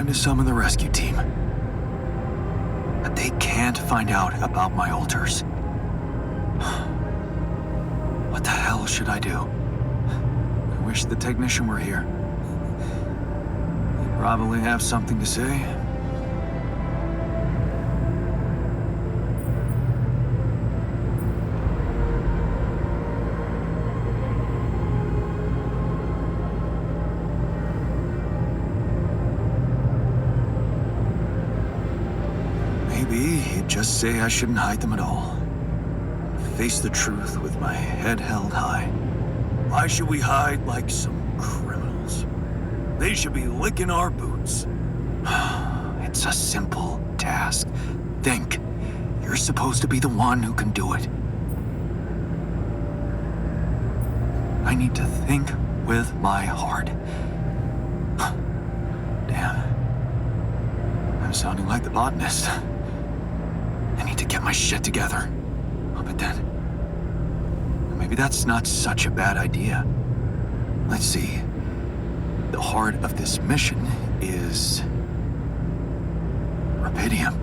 Time to summon the rescue team. But they can't find out about my altars. What the hell should I do? I wish the technician were here. He'd probably have something to say. Maybe he'd just say I shouldn't hide them at all. Face the truth with my head held high. Why should we hide like some criminals? They should be licking our boots. It's a simple task. Think. You're supposed to be the one who can do it. I need to think with my heart. Damn. I'm sounding like the botanist. I need to get my shit together. But then, maybe that's not such a bad idea. Let's see. The heart of this mission is rubidium.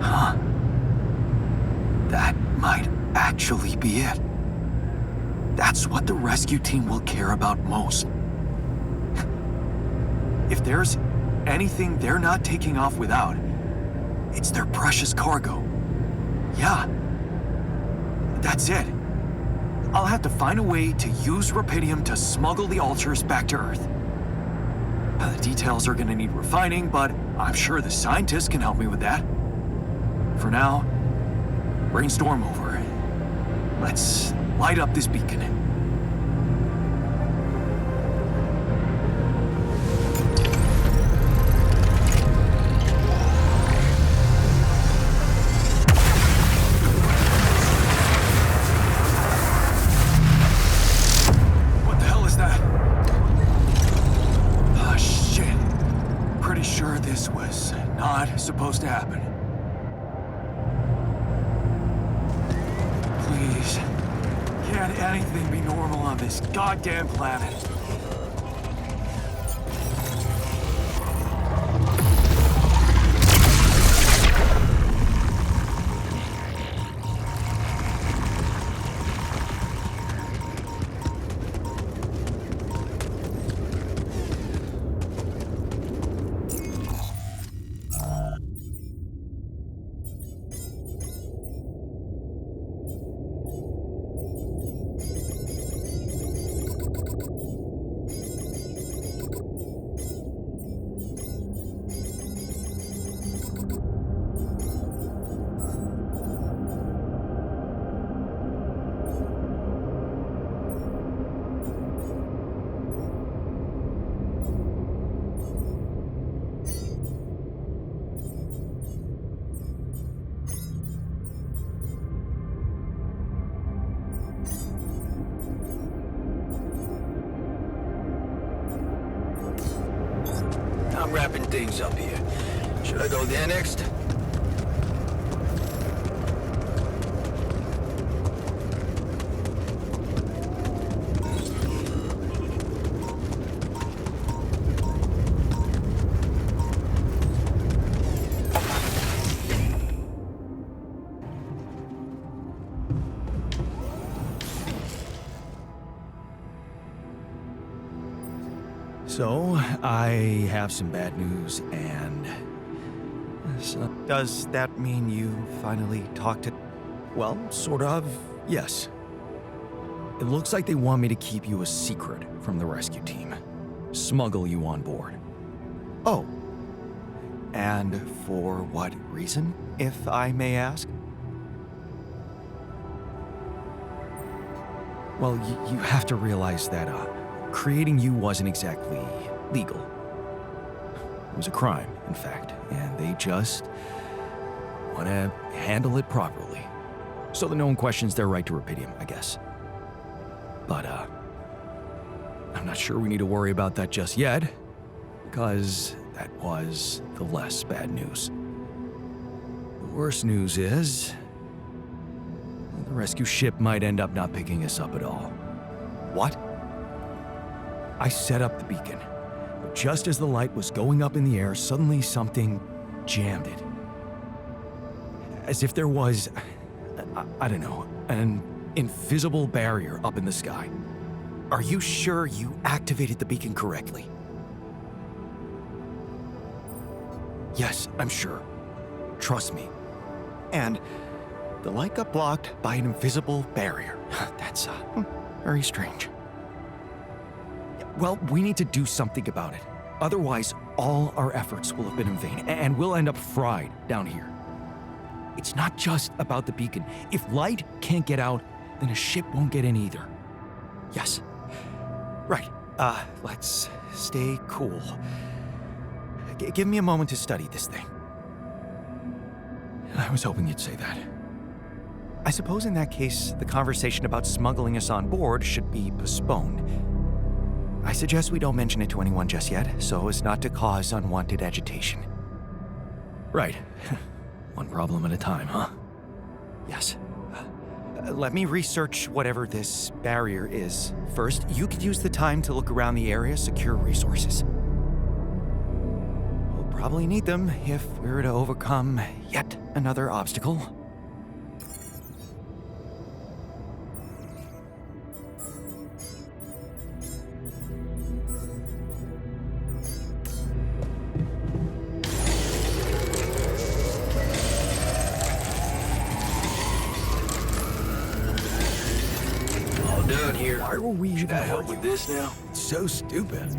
Huh. That might actually be it. That's what the rescue team will care about most. If there's anything they're not taking off without, it's their precious cargo. Yeah. That's it. I'll have to find a way to use rubidium to smuggle the altars back to Earth. The details are gonna need refining, but I'm sure the scientists can help me with that. For now, brainstorm over. Let's light up this beacon. Supposed to happen. Please, can't anything be normal on this goddamn planet? I'm wrapping things up here. Should I go there next? So, I have some bad news, and... So, does that mean you finally talked to... Well, sort of, yes. It looks like they want me to keep you a secret from the rescue team. Smuggle you on board. Oh. And for what reason, if I may ask? Well, you have to realize that, creating you wasn't exactly legal. It was a crime, in fact, and they just want to handle it properly. So that no one questions their right to rubidium, I guess. But, I'm not sure we need to worry about that just yet, because that was the less bad news. The worst news is... the rescue ship might end up not picking us up at all. What? I set up the beacon. Just as the light was going up in the air, suddenly something jammed it. As if there was, I don't know, an invisible barrier up in the sky. Are you sure you activated the beacon correctly? Yes, I'm sure. Trust me. And the light got blocked by an invisible barrier. That's very strange. Well, we need to do something about it. Otherwise, all our efforts will have been in vain, and we'll end up fried down here. It's not just about the beacon. If light can't get out, then a ship won't get in either. Yes. Right. Let's stay cool. Give me a moment to study this thing. I was hoping you'd say that. I suppose in that case, the conversation about smuggling us on board should be postponed. I suggest we don't mention it to anyone just yet, so as not to cause unwanted agitation. Right. One problem at a time, huh? Yes. Let me research whatever this barrier is. First, you could use the time to look around the area, secure resources. We'll probably need them if we're to overcome yet another obstacle. Why were we even help with this now? It's so stupid.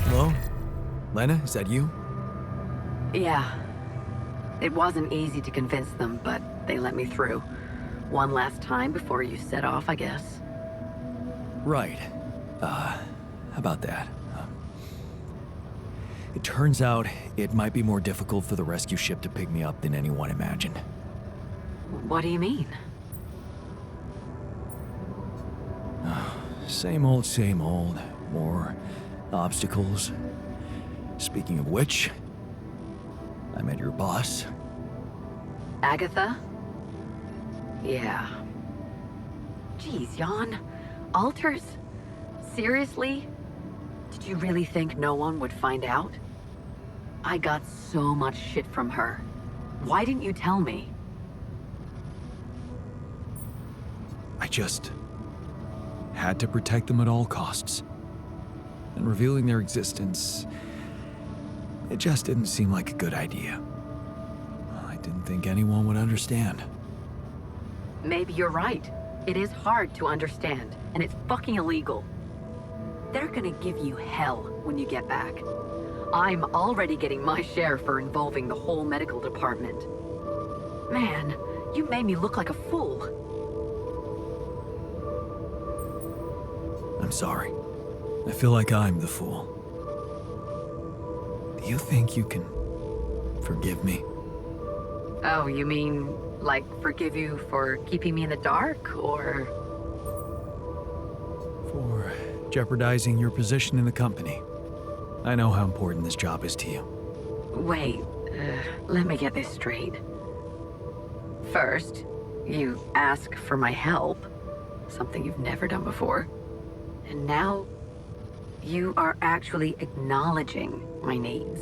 Hello? Lena, is that you? Yeah. It wasn't easy to convince them, but they let me through. One last time before you set off, I guess. Right. About that. It turns out it might be more difficult for the rescue ship to pick me up than anyone imagined. What do you mean? Same old, same old. More obstacles. Speaking of which, I met your boss. Agatha? Yeah. Jeez, Jan. Alters? Seriously? Did you really think no one would find out? I got so much shit from her. Why didn't you tell me? I just had to protect them at all costs. And revealing their existence, it just didn't seem like a good idea. I didn't think anyone would understand. Maybe you're right. It is hard to understand, and it's fucking illegal. They're gonna give you hell when you get back. I'm already getting my share for involving the whole medical department. Man, you made me look like a fool. I'm sorry. I feel like I'm the fool. Do you think you can forgive me? Oh, you mean, like, forgive you for keeping me in the dark, or...? For jeopardizing your position in the company. I know how important this job is to you. Wait, let me get this straight. First, you ask for my help, something you've never done before. And now, you are actually acknowledging my needs.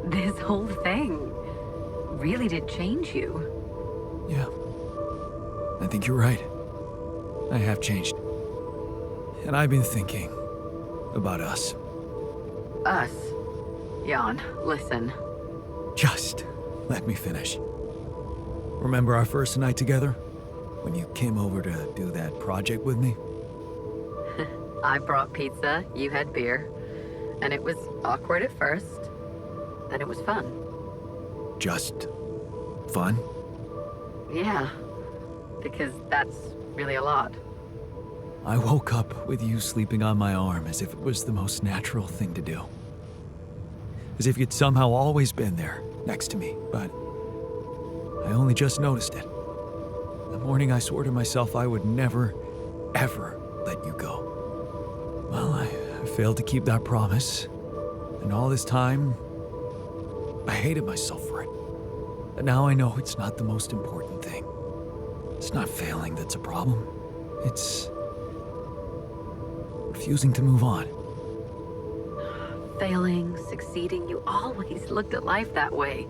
This whole thing really did change you. Yeah. I think you're right. I have changed. And I've been thinking about us. Us? Jan, listen. Just let me finish. Remember our first night together? When you came over to do that project with me? I brought pizza, you had beer, and it was awkward at first. Then it was fun. Just fun? Yeah, because that's really a lot. I woke up with you sleeping on my arm as if it was the most natural thing to do. As if you'd somehow always been there, next to me, but I only just noticed it. The morning I swore to myself I would never, ever let you go. Well, I failed to keep that promise, and all this time, I hated myself for it. But now I know it's not the most important thing. It's not failing that's a problem. It's refusing to move on. Failing, succeeding, you always looked at life that way.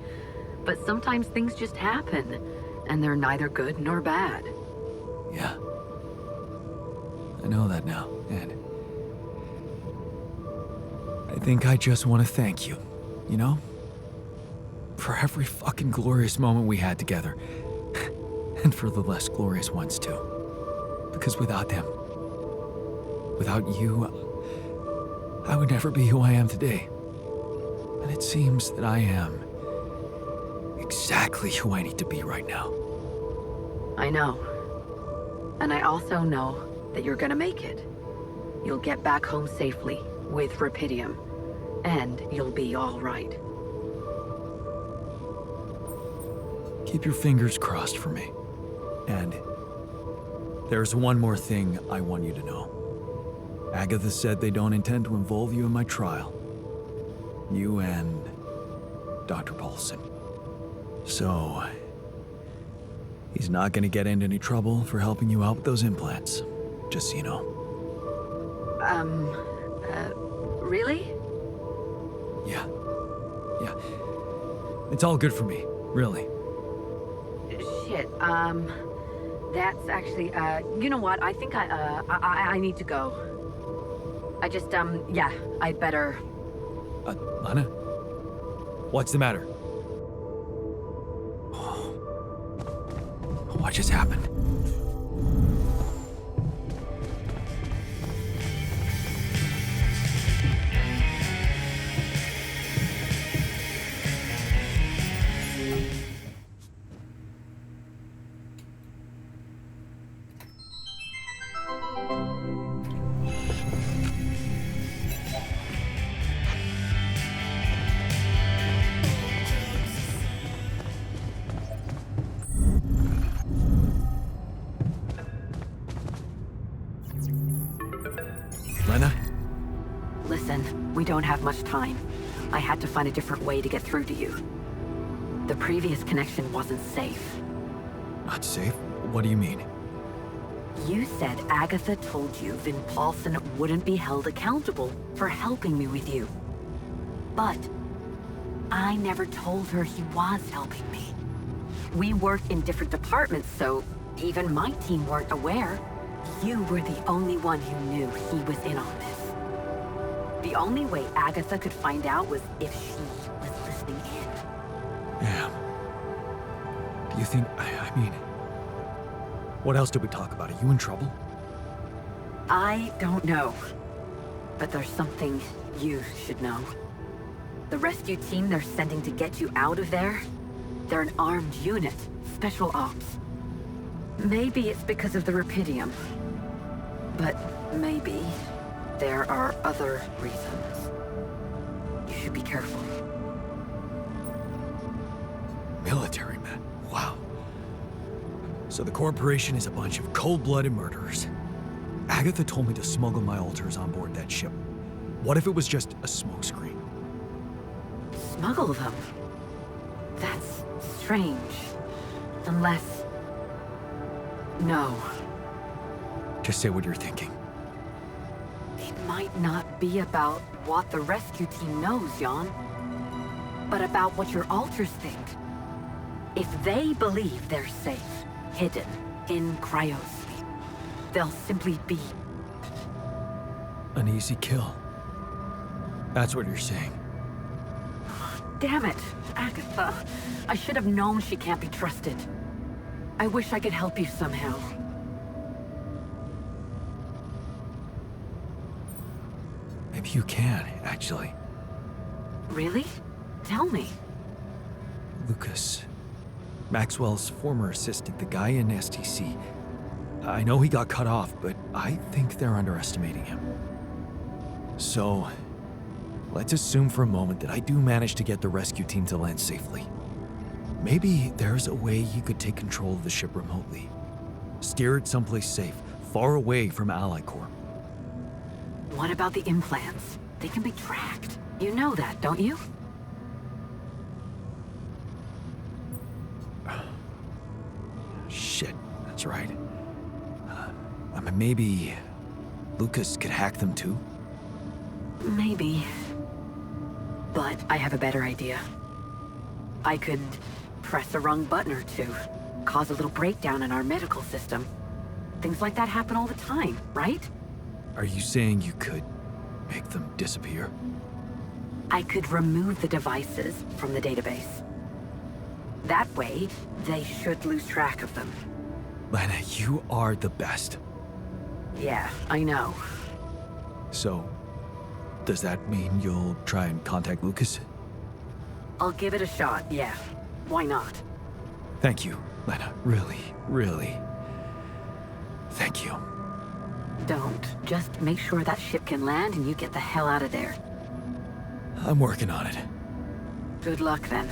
But sometimes things just happen, and they're neither good nor bad. Yeah. I know that now, and I think I just want to thank you, you know? For every fucking glorious moment we had together. And for the less glorious ones, too. Because without them, without you, I would never be who I am today. And it seems that I am exactly who I need to be right now. I know. And I also know that you're gonna make it. You'll get back home safely, with Rapidium. And you'll be all right. Keep your fingers crossed for me. And there's one more thing I want you to know. Agatha said they don't intend to involve you in my trial. You and Dr. Paulson. So, he's not gonna get into any trouble for helping you out with those implants. Just so you know. Really? Yeah. Yeah. It's all good for me, really. Shit, that's actually, you know what? I think I need to go. I just, yeah, I'd better... Lana? What's the matter? What just happened? Lena? Listen, we don't have much time. I had to find a different way to get through to you. The previous connection wasn't safe. Not safe? What do you mean? You said Agatha told you Vin Paulson wouldn't be held accountable for helping me with you. But I never told her he was helping me. We worked in different departments, so even my team weren't aware. You were the only one who knew he was in on this. The only way Agatha could find out was if she was listening in. Damn. Do you think... I mean... What else did we talk about? Are you in trouble? I don't know. But there's something you should know. The rescue team they're sending to get you out of there, they're an armed unit, special ops. Maybe it's because of the Rapidium. But maybe there are other reasons. You should be careful. Military men. Wow. So the corporation is a bunch of cold-blooded murderers. Agatha told me to smuggle my altars on board that ship. What if it was just a smokescreen? Smuggle them? That's strange. Unless... No. Just say what you're thinking. It might not be about what the rescue team knows, Jan. But about what your altars think. If they believe they're safe, hidden, in cryos. They'll simply be... An easy kill. That's what you're saying. Damn it, Agatha. I should have known she can't be trusted. I wish I could help you somehow. Maybe you can, actually. Really? Tell me. Lucas. Maxwell's former assistant, the guy in STC. I know he got cut off, but I think they're underestimating him. So, let's assume for a moment that I do manage to get the rescue team to land safely. Maybe there's a way he could take control of the ship remotely. Steer it someplace safe, far away from Ally Corp. What about the implants? They can be tracked. You know that, don't you? Shit, that's right. Maybe Lucas could hack them too? Maybe. But I have a better idea. I could press a wrong button or two, cause a little breakdown in our medical system. Things like that happen all the time, right? Are you saying you could make them disappear? I could remove the devices from the database. That way, they should lose track of them. Lena, you are the best. Yeah, I know. So, does that mean you'll try and contact Lucas? I'll give it a shot, yeah. Why not? Thank you, Lena. Really, really. Thank you. Don't. Just make sure that ship can land and you get the hell out of there. I'm working on it. Good luck, then.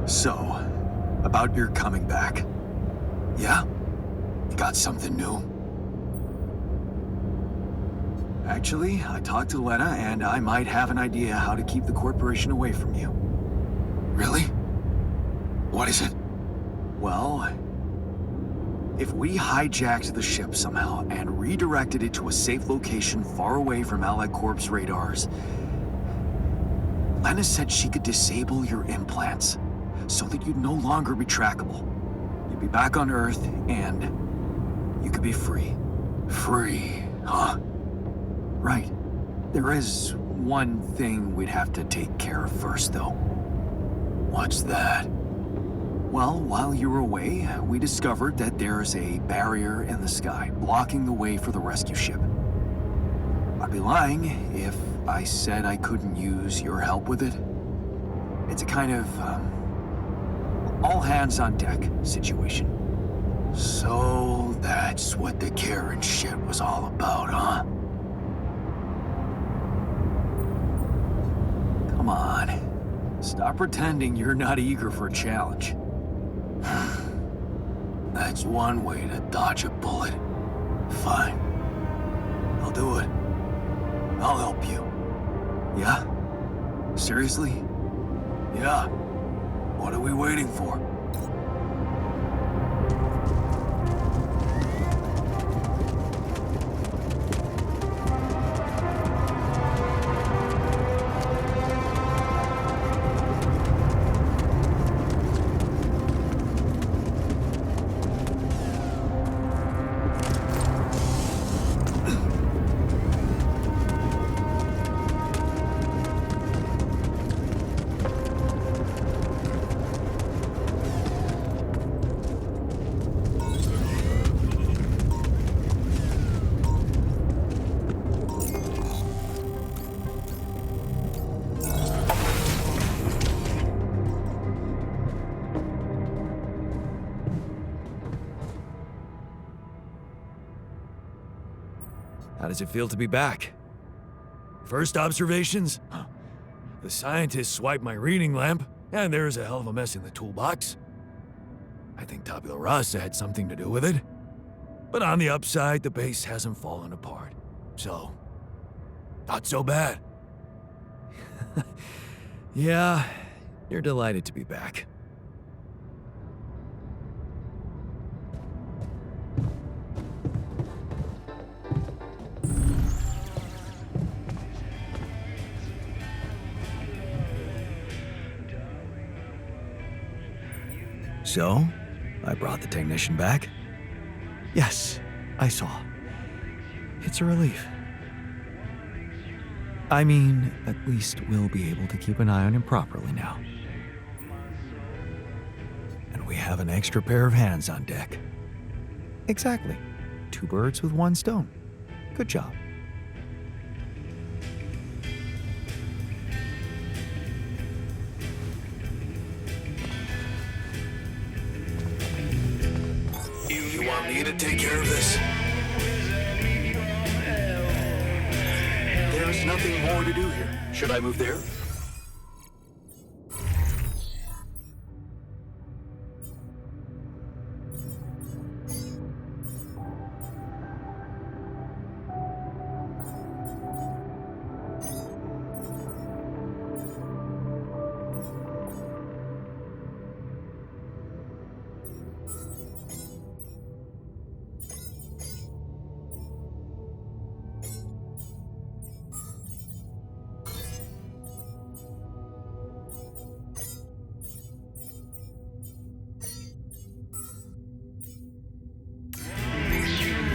So, about your coming back. Yeah? You got something new? Actually, I talked to Lena, and I might have an idea how to keep the corporation away from you. Really? What is it? Well, if we hijacked the ship somehow and redirected it to a safe location far away from Allied Corp's radars, Lena said she could disable your implants so that you'd no longer be trackable. You'd be back on Earth, and you could be free. Free, huh? Right. There is one thing we'd have to take care of first, though. What's that? Well, while you were away, we discovered that there's a barrier in the sky blocking the way for the rescue ship. I'd be lying if I said I couldn't use your help with it. It's a kind of, all hands on deck situation. So that's what the Karen shit was all about, huh? Come on. Stop pretending you're not eager for a challenge. That's one way to dodge a bullet. Fine. I'll do it. I'll help you. Yeah? Seriously? Yeah. What are we waiting for? How does it feel to be back? First observations? The scientists swiped my reading lamp, and there's a hell of a mess in the toolbox. I think Tabula Rasa had something to do with it. But on the upside, the base hasn't fallen apart. So, not so bad. Yeah, you're delighted to be back. So, I brought the technician back? Yes, I saw. It's a relief. I mean, at least we'll be able to keep an eye on him properly now. And we have an extra pair of hands on deck. Exactly. 2 birds with 1 stone. Good job. You want me to take care of this? There's nothing more to do here. Should I move there?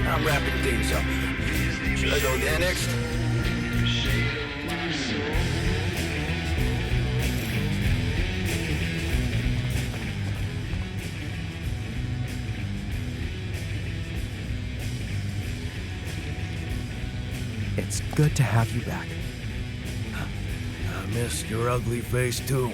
I'm wrapping things up. Should I go there next? It's good to have you back. I missed your ugly face, too.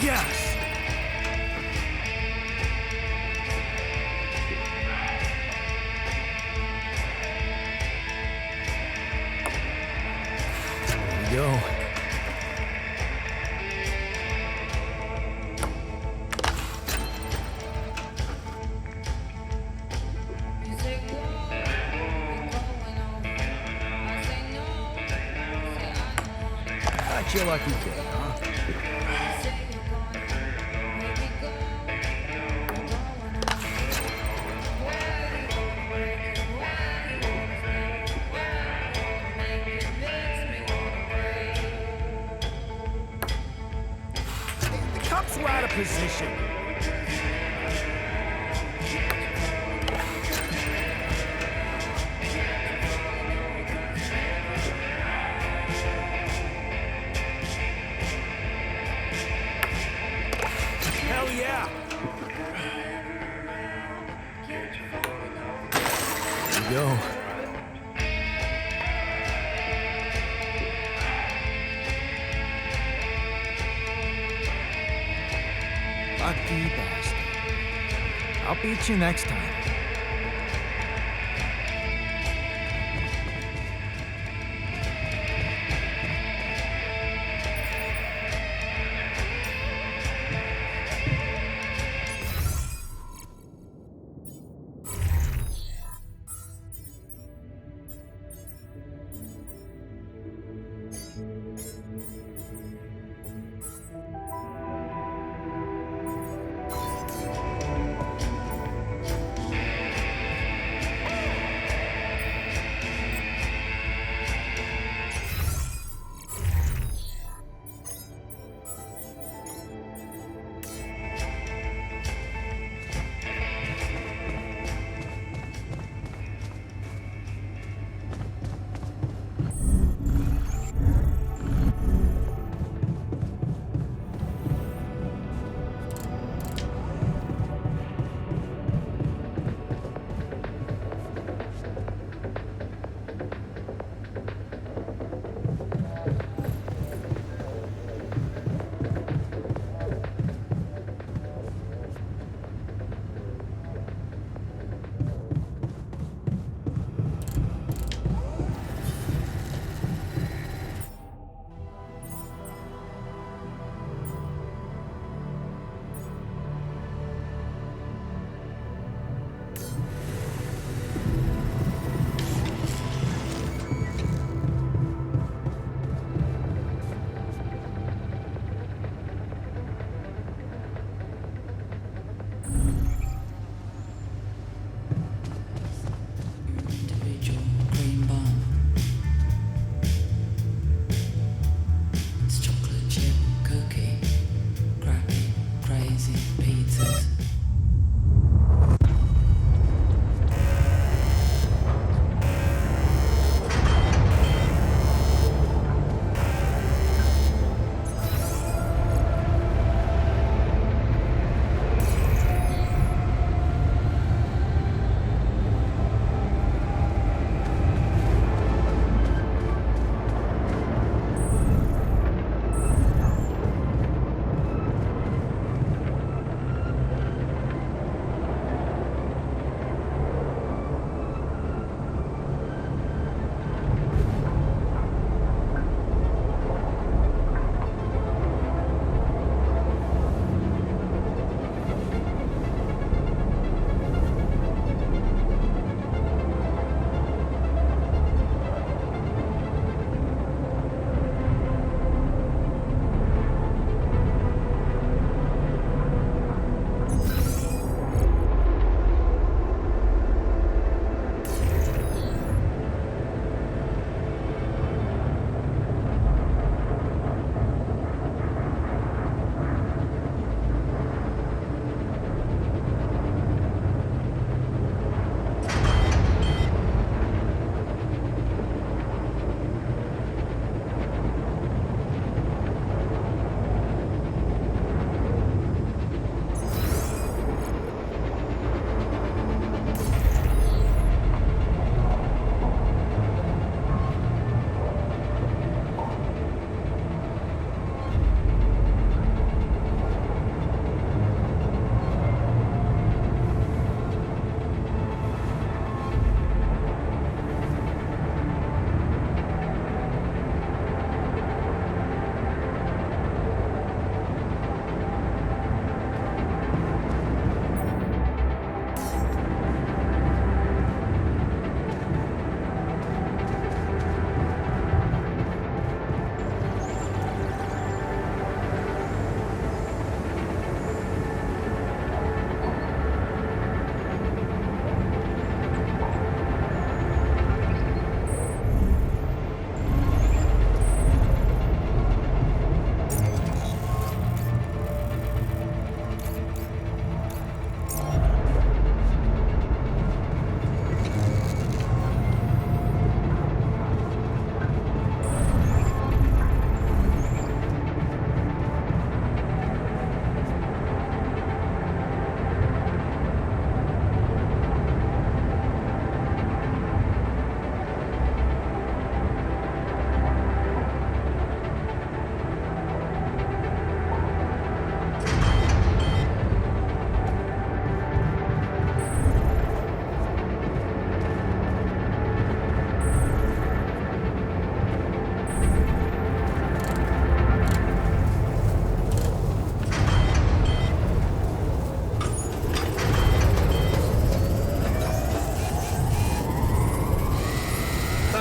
Yes! There we go. That's your lucky day, huh? The cups were out of position. Hell yeah! There we go. Lucky bastard. I'll beat you next time.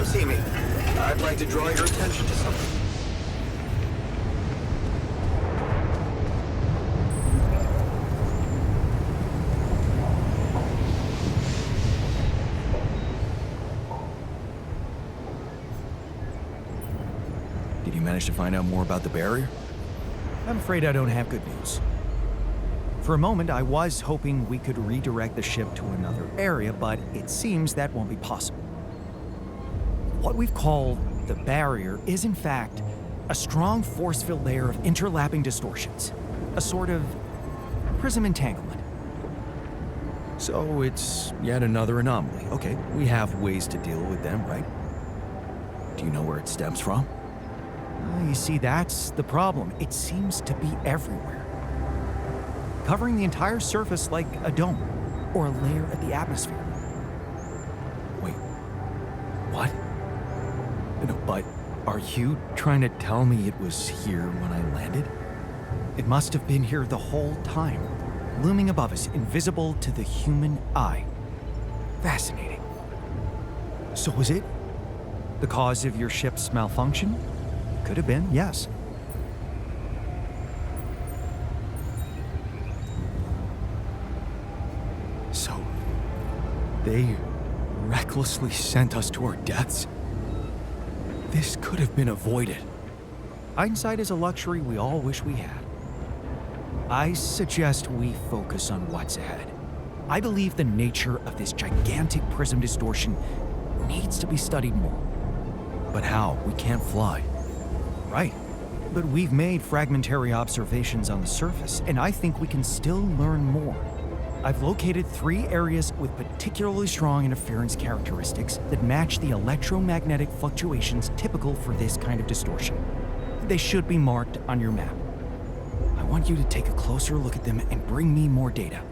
Come see me. I'd like to draw your attention to something. Did you manage to find out more about the barrier? I'm afraid I don't have good news. For a moment, I was hoping we could redirect the ship to another area, but it seems that won't be possible. What we've called the barrier is, in fact, a strong force-filled layer of interlapping distortions, a sort of prism entanglement. So it's yet another anomaly. Okay, we have ways to deal with them, right? Do you know where it stems from? You see, that's the problem. It seems to be everywhere. Covering the entire surface like a dome, or a layer of the atmosphere. Wait, what? No, but are you trying to tell me it was here when I landed? It must have been here the whole time, looming above us, invisible to the human eye. Fascinating. So was it the cause of your ship's malfunction? Could have been, yes. So, they recklessly sent us to our deaths? This could have been avoided. Hindsight is a luxury we all wish we had. I suggest we focus on what's ahead. I believe the nature of this gigantic prism distortion needs to be studied more. But how? We can't fly. Right. But we've made fragmentary observations on the surface, and I think we can still learn more. I've located 3 areas with particularly strong interference characteristics that match the electromagnetic fluctuations typical for this kind of distortion. They should be marked on your map. I want you to take a closer look at them and bring me more data.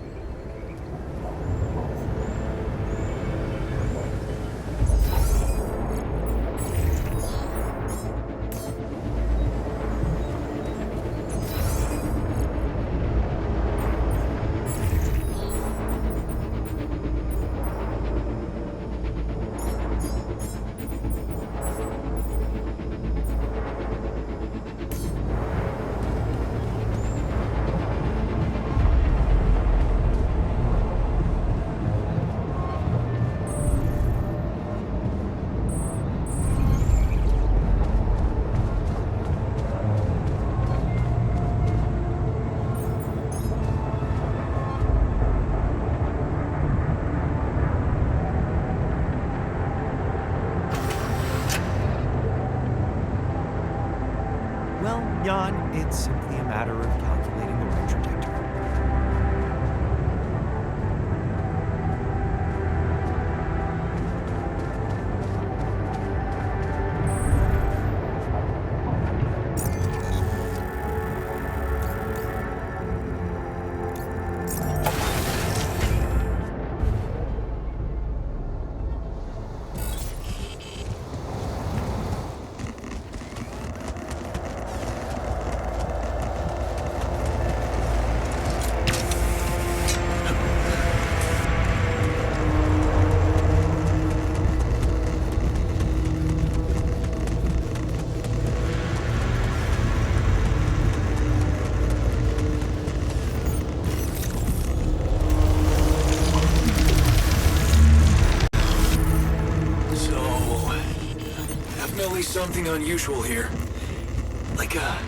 Well, Jan, it's simply a matter of calculating the right trajectory. Something unusual here. Like a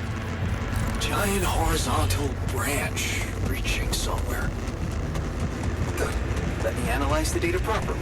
giant horizontal branch reaching somewhere. Good. Let me analyze the data properly.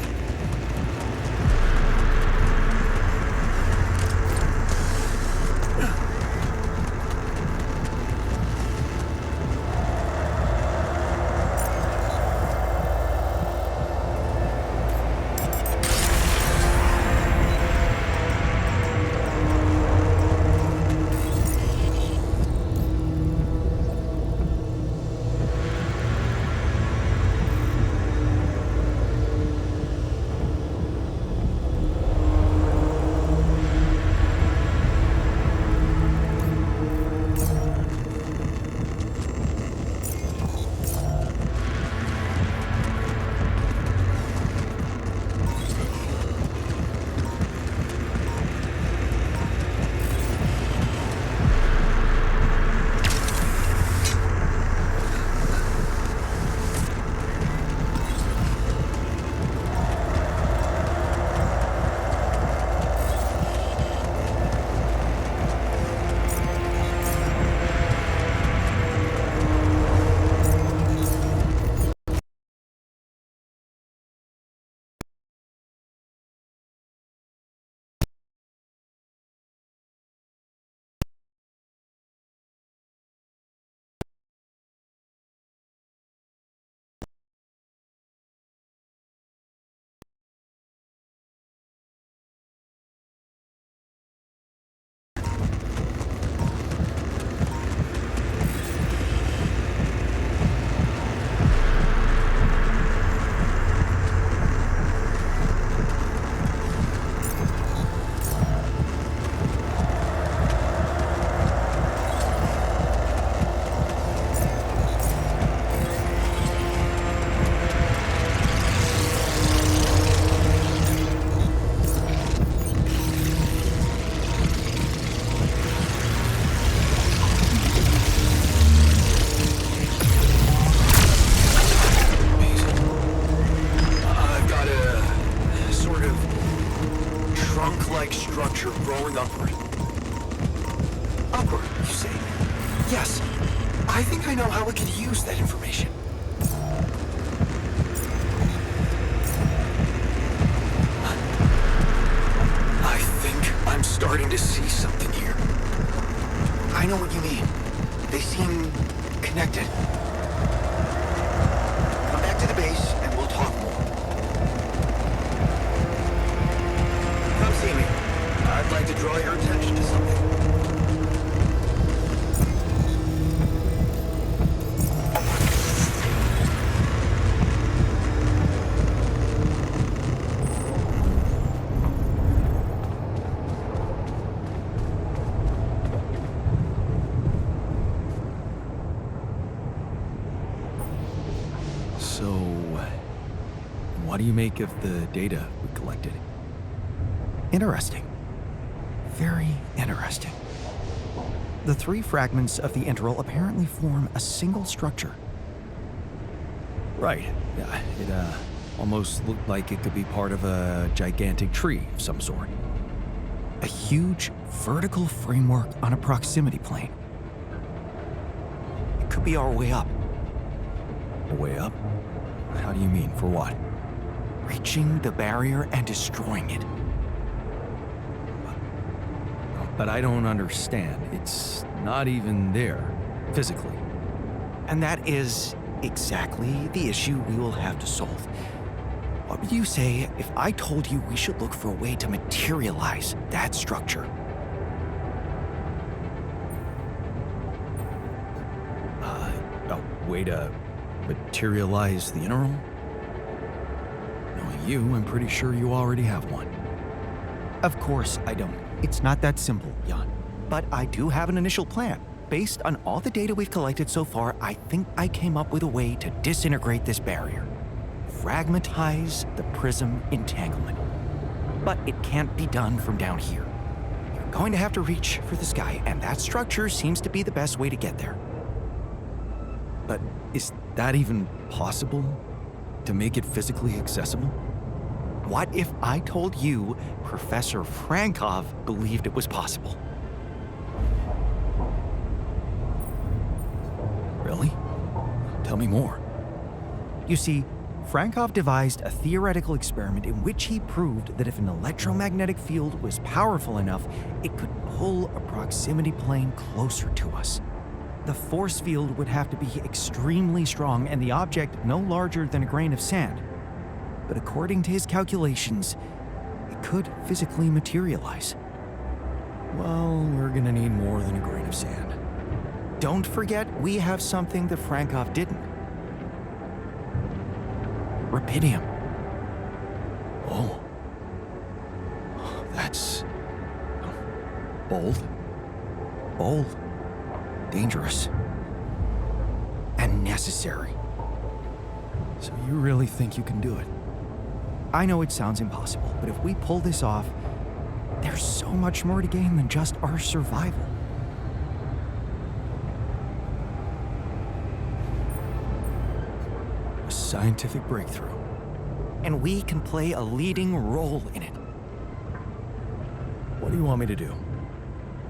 trunk-like structure growing upward. Upward, you say? Yes. I think I know how we could use that information. I think I'm starting to see something here. I know what you mean. They seem connected. Come back to the base and we'll talk more. Come see me. I'd like to draw your attention to something. So, what do you make of the data we collected? Interesting. Very interesting. The three fragments of the interval apparently form a single structure. Right. Yeah, it almost looked like it could be part of a gigantic tree of some sort. A huge vertical framework on a proximity plane. It could be our way up. A way up? How do you mean? For what? Reaching the barrier and destroying it. But I don't understand. It's not even there, physically. And that is exactly the issue we will have to solve. What would you say if I told you we should look for a way to materialize that structure? A way to materialize the interval? Knowing you, I'm pretty sure you already have one. Of course I don't. It's not that simple, Jan. But I do have an initial plan. Based on all the data we've collected so far, I think I came up with a way to disintegrate this barrier. Fragmentize the prism entanglement. But it can't be done from down here. You're going to have to reach for the sky, and that structure seems to be the best way to get there. But is that even possible? To make it physically accessible? What if I told you Professor Frankov believed it was possible? Really? Tell me more. You see, Frankov devised a theoretical experiment in which he proved that if an electromagnetic field was powerful enough, it could pull a proximity plane closer to us. The force field would have to be extremely strong and the object no larger than a grain of sand. But according to his calculations, it could physically materialize. Well, we're gonna need more than a grain of sand. Don't forget, we have something that Frankov didn't. Rubidium. Oh. That's... bold. Bold. Dangerous. And necessary. So you really think you can do it? I know it sounds impossible, but if we pull this off, there's so much more to gain than just our survival. A scientific breakthrough. And we can play a leading role in it. What do you want me to do?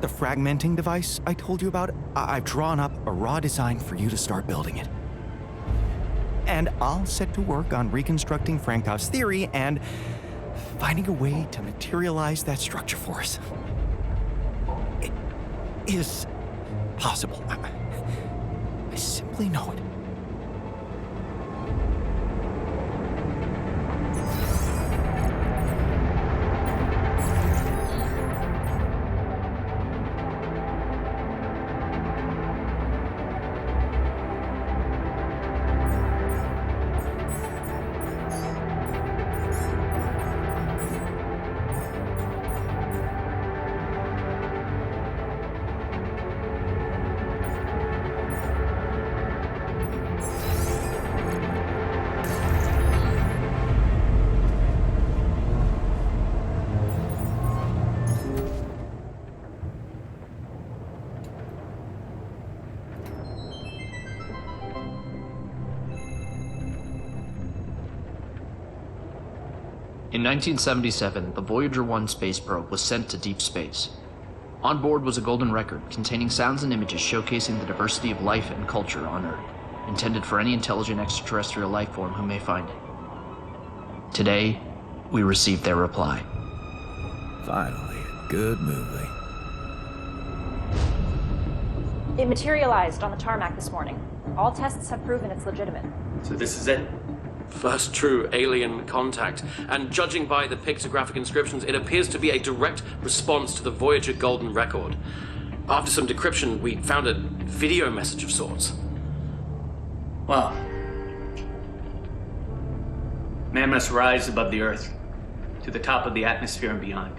The fragmenting device I told you about, I've drawn up a raw design for you to start building it. And I'll set to work on reconstructing Frankov's theory and finding a way to materialize that structure for us. It is possible. I simply know it. In 1977, the Voyager 1 space probe was sent to deep space. On board was a golden record containing sounds and images showcasing the diversity of life and culture on Earth, intended for any intelligent extraterrestrial life form who may find it. Today, we received their reply. Finally, a good movie. It materialized on the tarmac this morning. All tests have proven it's legitimate. So this is it? First true alien contact. And judging by the pictographic inscriptions, it appears to be a direct response to the Voyager Golden Record. After some decryption, we found a video message of sorts. Well, man must rise above the Earth, to the top of the atmosphere and beyond.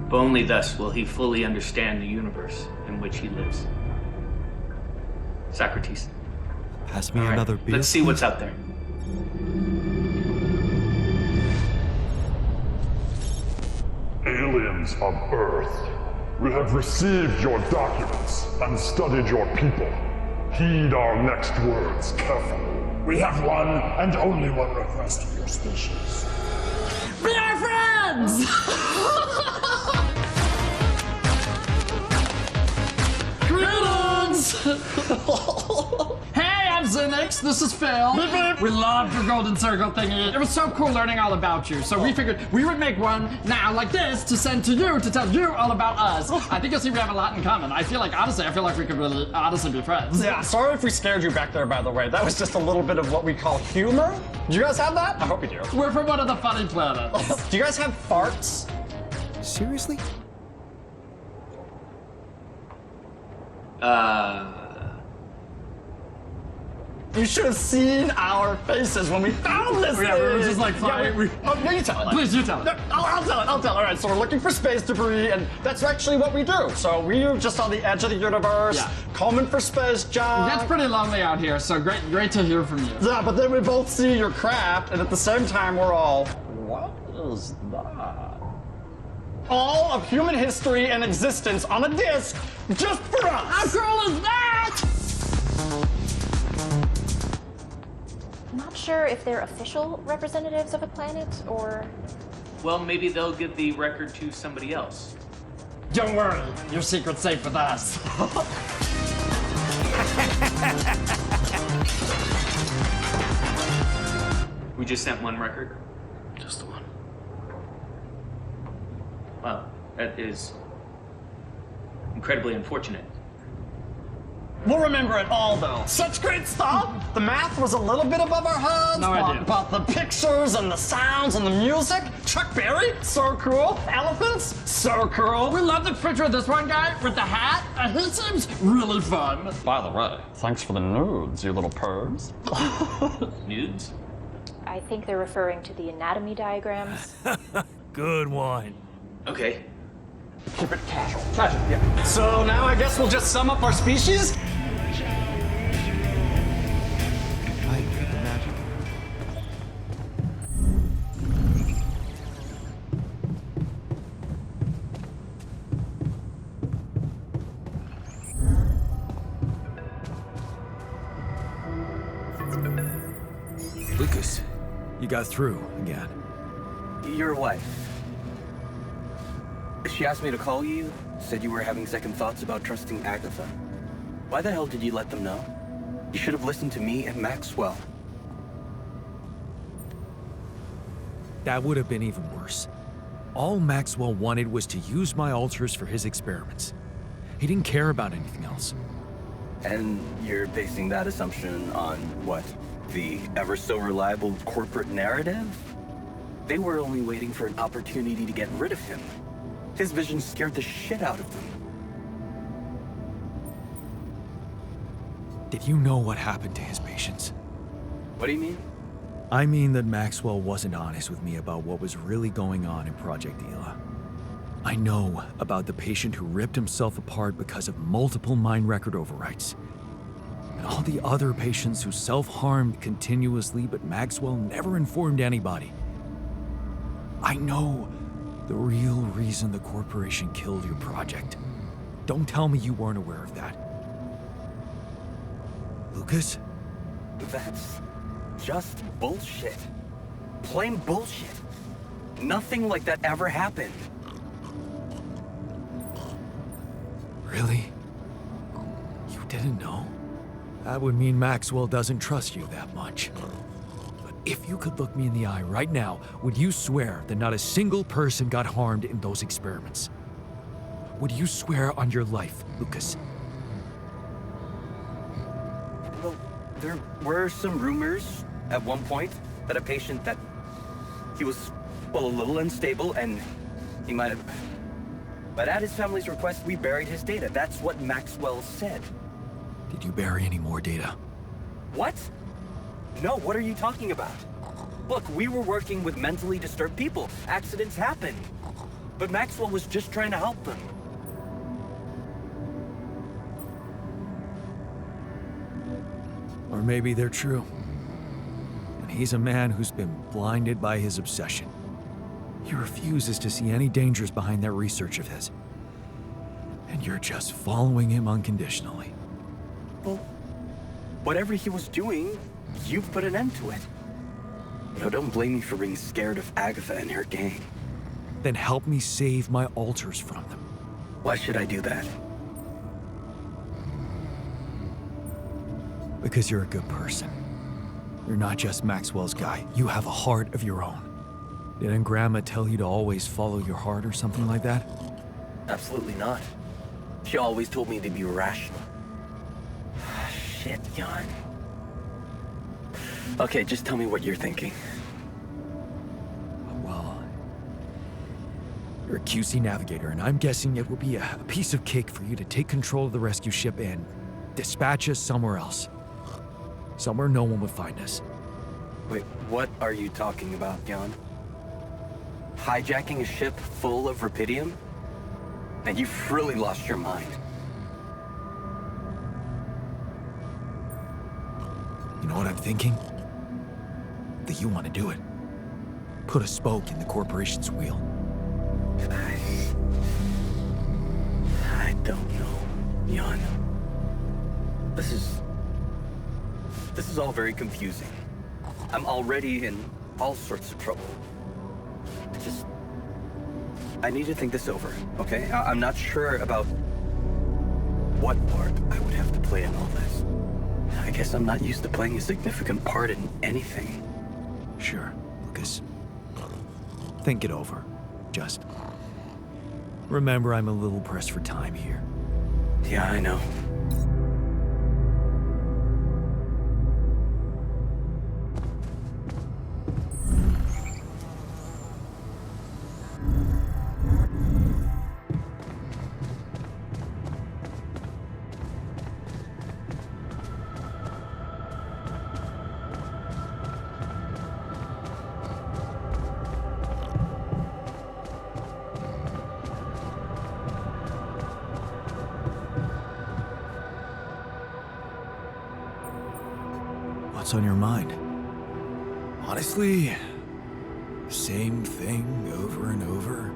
For only thus will he fully understand the universe in which he lives. Socrates. Pass me All right, another beer. let's see what's out there. Aliens of Earth, we have received your documents and studied your people. Heed our next words carefully. We have one and only one request of your species. We are friends! Greetings! Hey, I'm Zinix. This is Phil. We loved your golden circle thingy. It was so cool learning all about you. So we figured we would make one now like this to send to you to tell you all about us. I think you'll see we have a lot in common. I feel like we could really honestly be friends. Yeah, sorry if we scared you back there, by the way. That was just a little bit of what we call humor. Do you guys have that? I hope you do. We're from one of the funny planets. Do you guys have farts? Seriously? You should have seen our faces when we found this Yeah, we were thing. just like, fine. Oh, no, you tell it. Please, you tell it. No, I'll tell it. All right, so we're looking for space debris, and that's actually what we do. So we're just on the edge of the universe, Yeah. combing for space junk. It's pretty lonely out here, so great to hear from you. Yeah, but then we both see your crap, and at the same time, we're all, what is that? All of human history and existence on a disc, just for us. How cool is that? I'm not sure if they're official representatives of a planet or... Well, maybe they'll give the record to somebody else. Don't worry, your secret's safe with us. We just sent one record. Just the one. Well, that is incredibly unfortunate. We'll remember it all, though. Such great stuff! The math was a little bit above our heads. No idea. But the pictures and the sounds and the music. Chuck Berry, so cool. Elephants, so cool. We love the picture of this one guy with the hat, and he seems really fun. By the way, thanks for the nudes, you little pervs. Nudes? I think they're referring to the anatomy diagrams. Good one. Okay. Keep it casual. Casual, yeah. So now I guess we'll just sum up our species. I hate the magic. Lucas, you got through again. Your wife. She asked me to call you, said you were having second thoughts about trusting Agatha. Why the hell did you let them know? You should have listened to me and Maxwell. That would have been even worse. All Maxwell wanted was to use my altars for his experiments. He didn't care about anything else. And you're basing that assumption on what? The ever so reliable corporate narrative? They were only waiting for an opportunity to get rid of him. His vision scared the shit out of them. Did you know what happened to his patients? What do you mean? I mean that Maxwell wasn't honest with me about what was really going on in Project Ela. I know about the patient who ripped himself apart because of multiple mind record overwrites. And all the other patients who self-harmed continuously, but Maxwell never informed anybody. I know the real reason the corporation killed your project. Don't tell me you weren't aware of that. Lucas? That's just bullshit. Plain bullshit. Nothing like that ever happened. Really? You didn't know? That would mean Maxwell doesn't trust you that much. But if you could look me in the eye right now, would you swear that not a single person got harmed in those experiments? Would you swear on your life, Lucas? Well, there were some rumors at one point that a patient that he was, well, a little unstable and he might have... But at his family's request, we buried his data. That's what Maxwell said. Did you bury any more data? What? No, what are you talking about? Look, we were working with mentally disturbed people. Accidents happen. But Maxwell was just trying to help them. Or maybe they're true. And he's a man who's been blinded by his obsession. He refuses to see any dangers behind that research of his. And you're just following him unconditionally. Well, whatever he was doing, you put an end to it. No, don't blame me for being scared of Agatha and her gang. Then help me save my alters from them. Why should I do that? Because you're a good person. You're not just Maxwell's guy. You have a heart of your own. Didn't Grandma tell you to always follow your heart or something like that? Absolutely not. She always told me to be rational. Shit, Jan. Okay, just tell me what you're thinking. Well, you're a QC navigator, and I'm guessing it will be a piece of cake for you to take control of the rescue ship and dispatch us somewhere else. Somewhere no one would find us. Wait, what are you talking about, Jan? Hijacking a ship full of rubidium? And you've really lost your mind. You know what I'm thinking? That you want to do it. Put a spoke in the corporation's wheel. I don't know, Jan. This is all very confusing. I'm already in all sorts of trouble. I need to think this over, okay? I'm not sure about what part I would have to play in all this. I guess I'm not used to playing a significant part in anything. Sure, Lucas. Think it over. Just remember I'm a little pressed for time here. Yeah, I know. What's on your mind? Honestly, same thing over and over.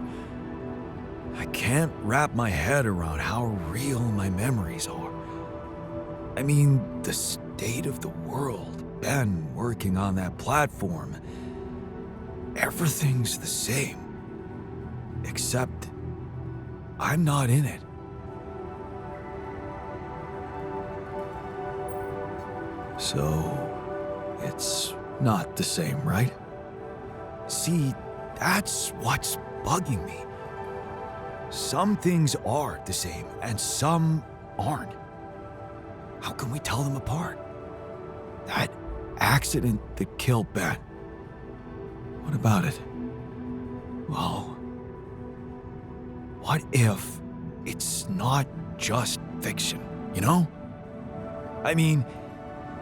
I can't wrap my head around how real my memories are. I mean, the state of the world, Ben working on that platform. Everything's the same. Except, I'm not in it. So, it's not the same, right? See, that's what's bugging me. Some things are the same, and some aren't. How can we tell them apart? That accident that killed Ben. What about it? Well, what if it's not just fiction, you know? I mean,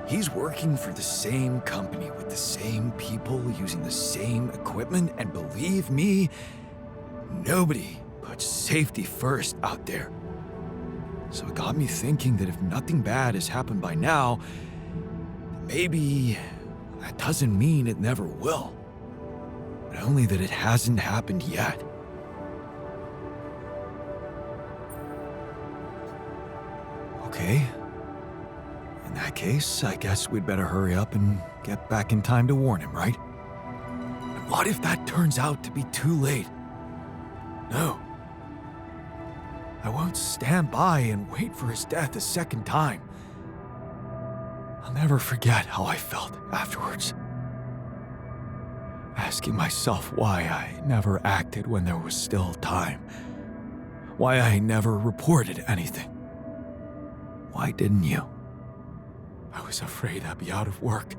he's working for the same company with the same people using the same equipment, and believe me, nobody puts safety first out there. So it got me thinking that if nothing bad has happened by now, maybe that doesn't mean it never will. But only that it hasn't happened yet. Okay. In that case, I guess we'd better hurry up and get back in time to warn him, right? what if that turns out to be too late? No. I won't stand by and wait for his death a second time. I'll never forget how I felt afterwards. Asking myself why I never acted when there was still time. Why I never reported anything. Why didn't you? I was afraid I'd be out of work.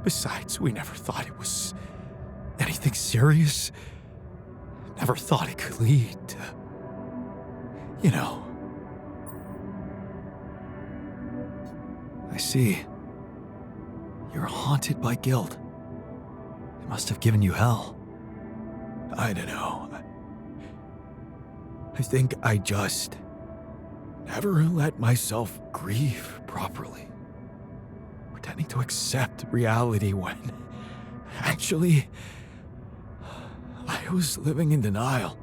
Besides, we never thought it was anything serious. Never thought it could lead to, you know. I see. You're haunted by guilt. It must have given you hell. I don't know. I think I just never let myself grieve properly. Pretending to accept reality when actually I was living in denial.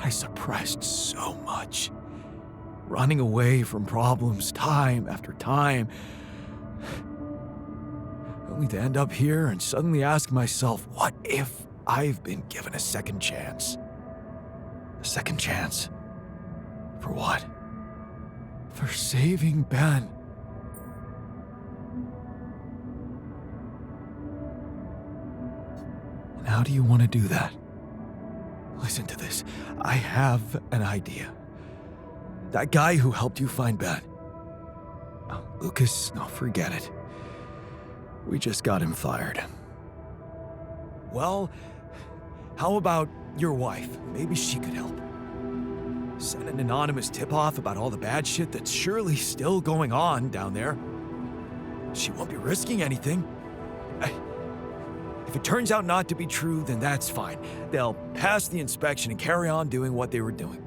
I suppressed so much, running away from problems time after time, only to end up here and suddenly ask myself, what if I've been given a second chance? A second chance? For what? For saving Ben. And how do you want to do that? Listen to this. I have an idea. That guy who helped you find Ben. Oh, Lucas, no, forget it. We just got him fired. Well, how about your wife? Maybe she could help. Send an anonymous tip-off about all the bad shit that's surely still going on down there. She won't be risking anything. If it turns out not to be true, then that's fine. They'll pass the inspection and carry on doing what they were doing.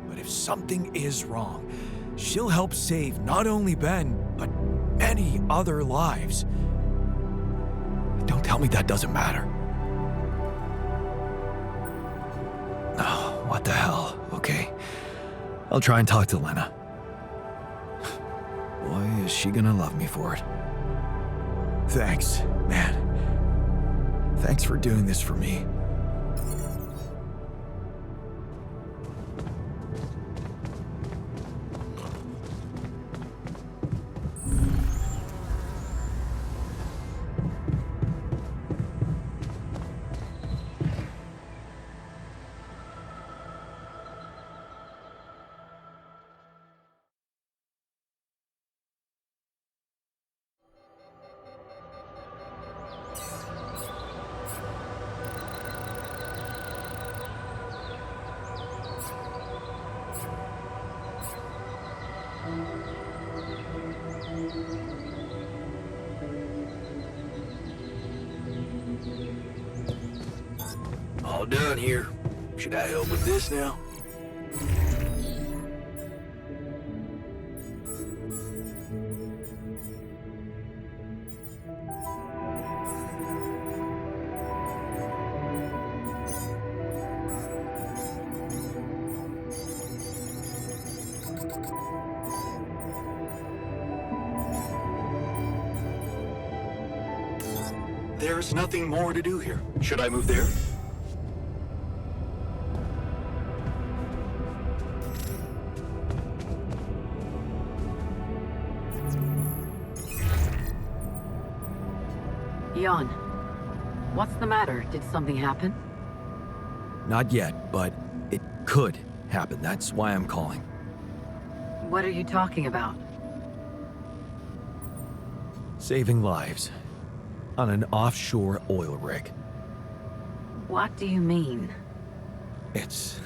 But if something is wrong, she'll help save not only Ben, but many other lives. Don't tell me that doesn't matter. Oh, what the hell? Okay. I'll try and talk to Lena. Boy, is she gonna love me for it. Thanks, man. Thanks for doing this for me. All done here. Should I help with this now? There's nothing more to do here. Should I move there? Jan, what's the matter? Did something happen? Not yet, but it could happen. That's why I'm calling. What are you talking about? Saving lives. On an offshore oil rig. What do you mean? It's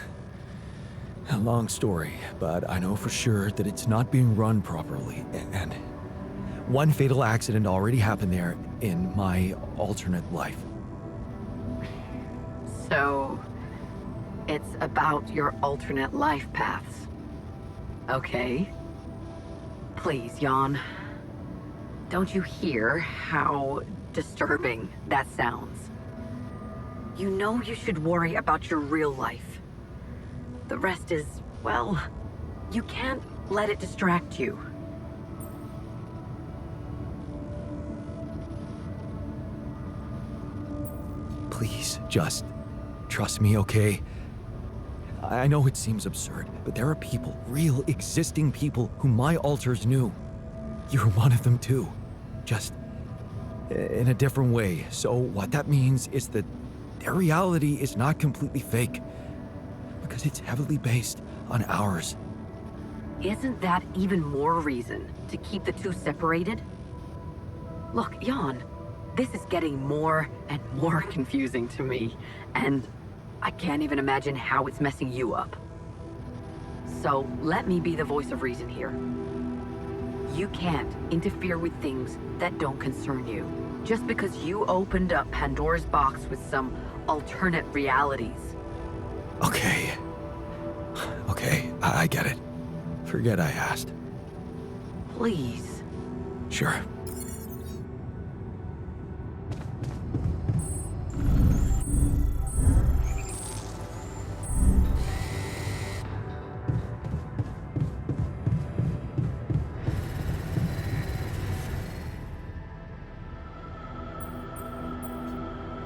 a long story, but I know for sure that it's not being run properly, and one fatal accident already happened there in my alternate life. So, it's about your alternate life paths. Okay. Please, Jan. Don't you hear how disturbing that sounds? You know you should worry about your real life. The rest is, well, you can't let it distract you. Please, just trust me, okay? I know it seems absurd, but there are people, real existing people, who my alters knew. You're one of them too. Just in a different way. So what that means is that their reality is not completely fake, because it's heavily based on ours. Isn't that even more reason to keep the two separated? Look, Jan, this is getting more and more confusing to me, and I can't even imagine how it's messing you up. So let me be the voice of reason here. You can't interfere with things that don't concern you, just because you opened up Pandora's box with some alternate realities. Okay. Okay, I get it. Forget I asked. Please. Sure.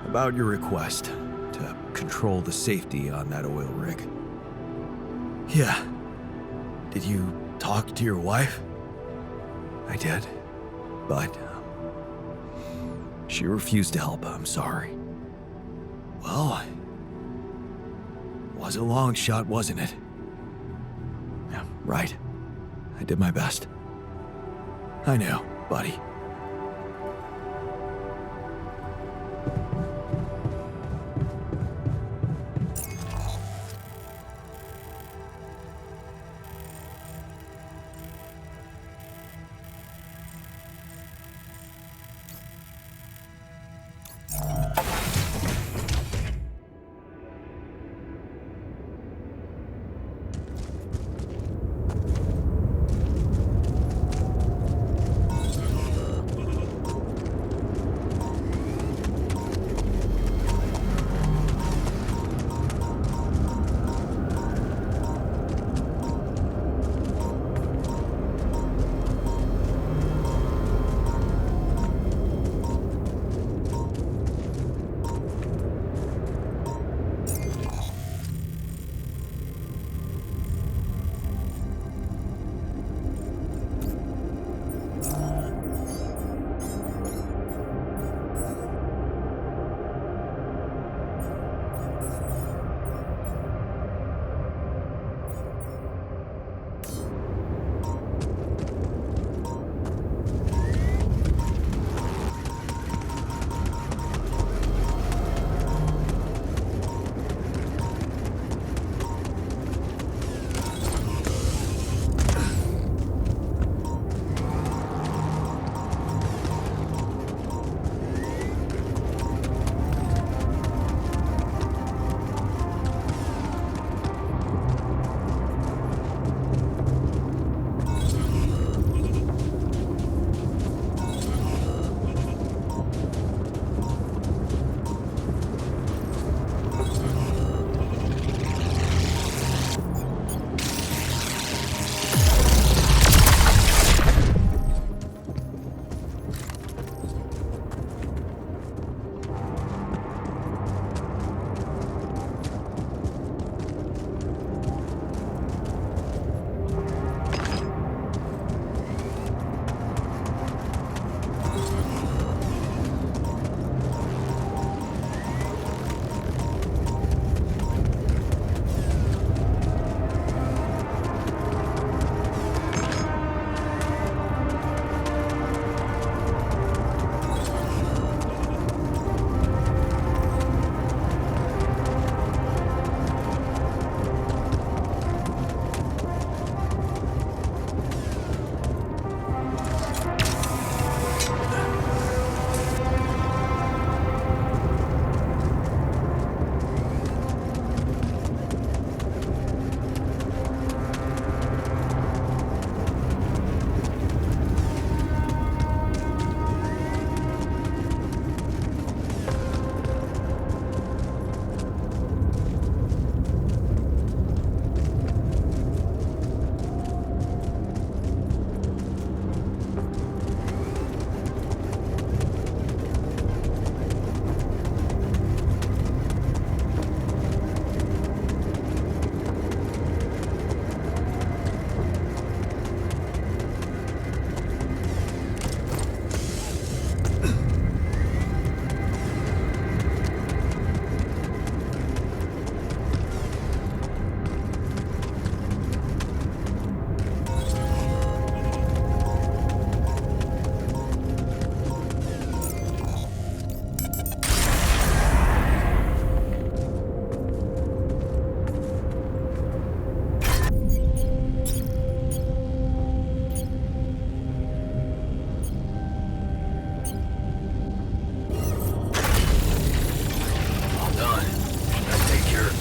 About your request to control the safety on that oil rig. Yeah. Did you talk to your wife? I did, but she refused to help. I'm sorry. Well, was a long shot, wasn't it? Yeah, right. I did my best. I know, buddy.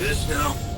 of this now?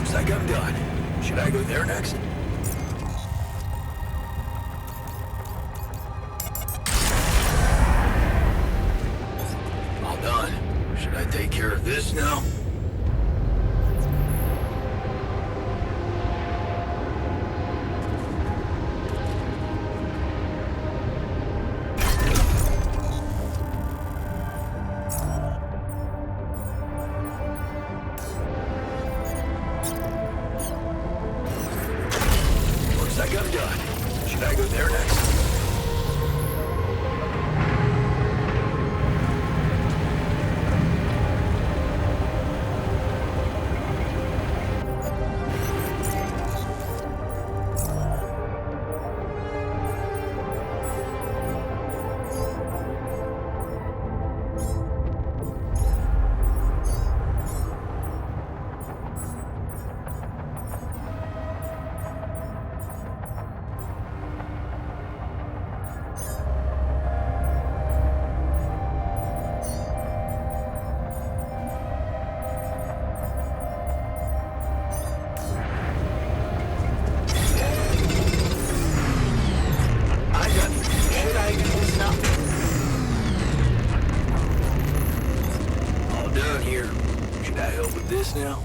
Looks like I'm done. Should I go there next? All done. Should I take care of this now? Now?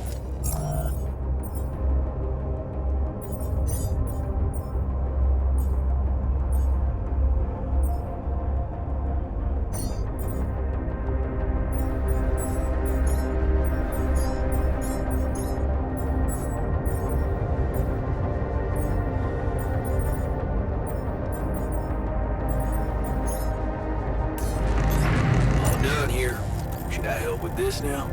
All done here. Should I help with this now?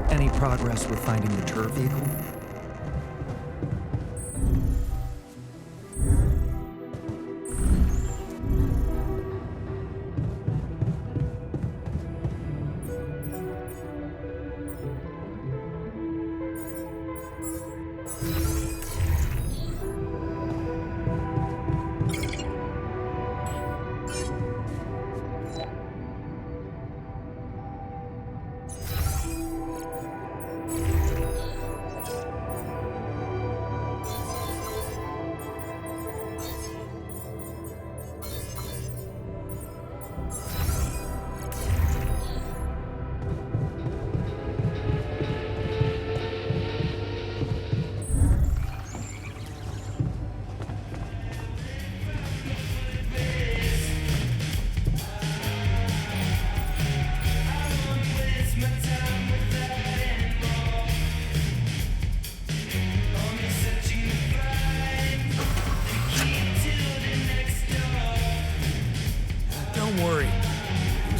Any progress with finding the turret vehicle?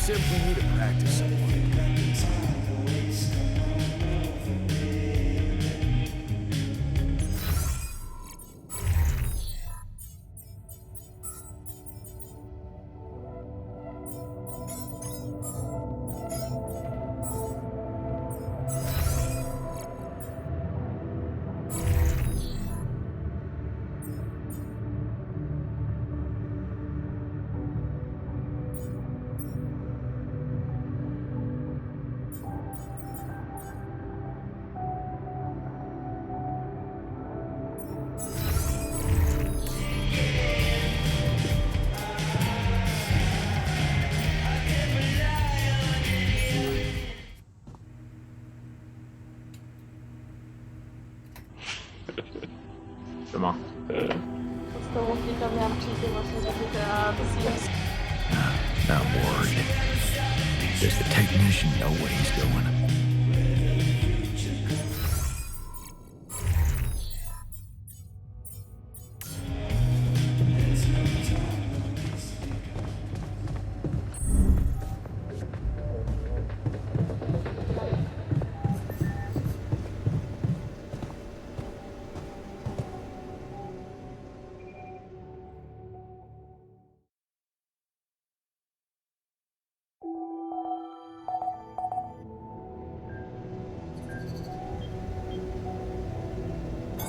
Simply need to practice some more. Justement. Zostało kilka miarczycy właśnie zabite, to jest... I'm worried. Does the technician know what he's doing?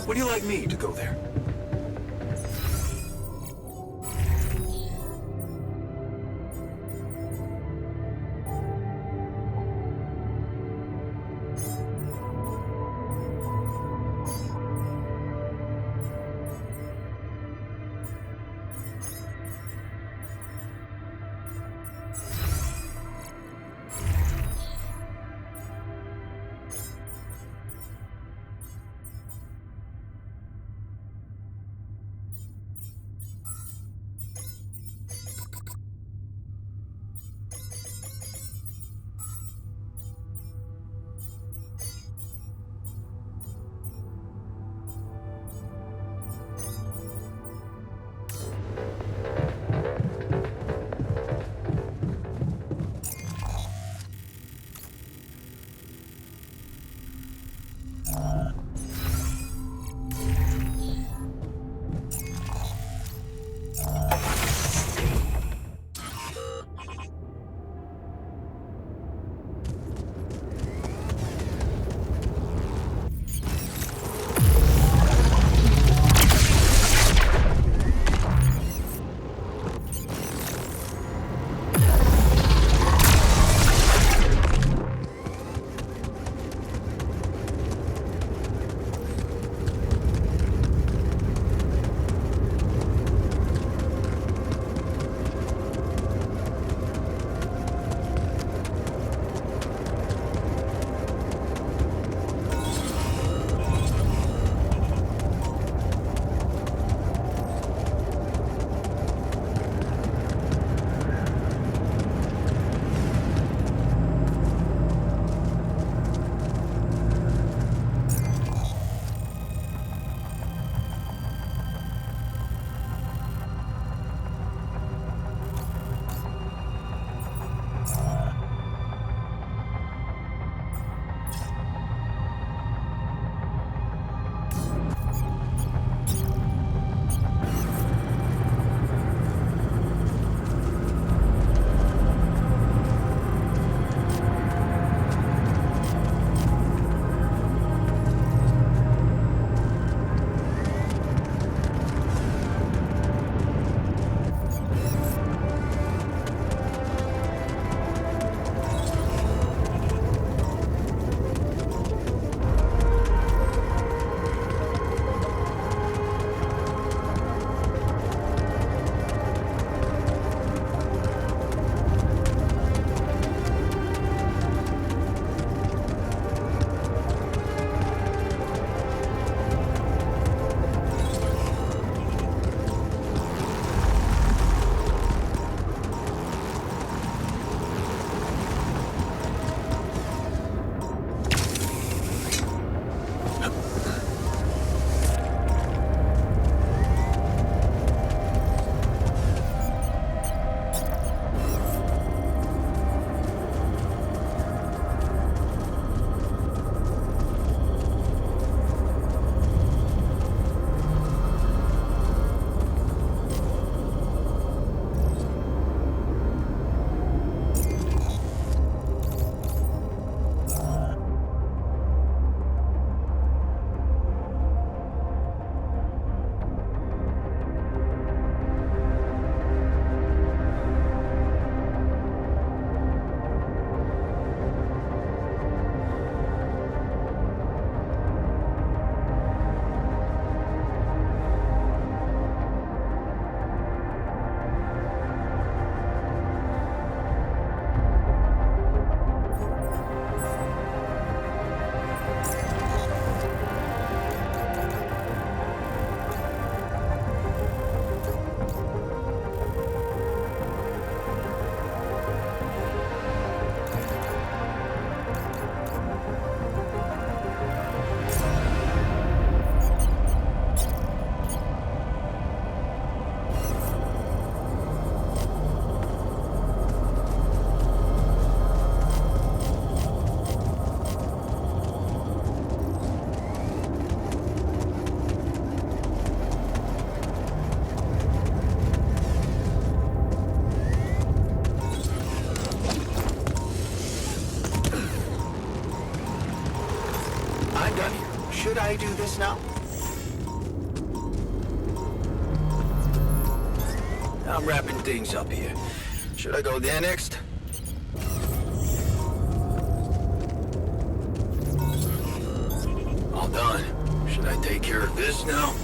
Would you like me to go there? I'm done here. Should I do this now? I'm wrapping things up here. Should I go there next? All done. Should I take care of this now?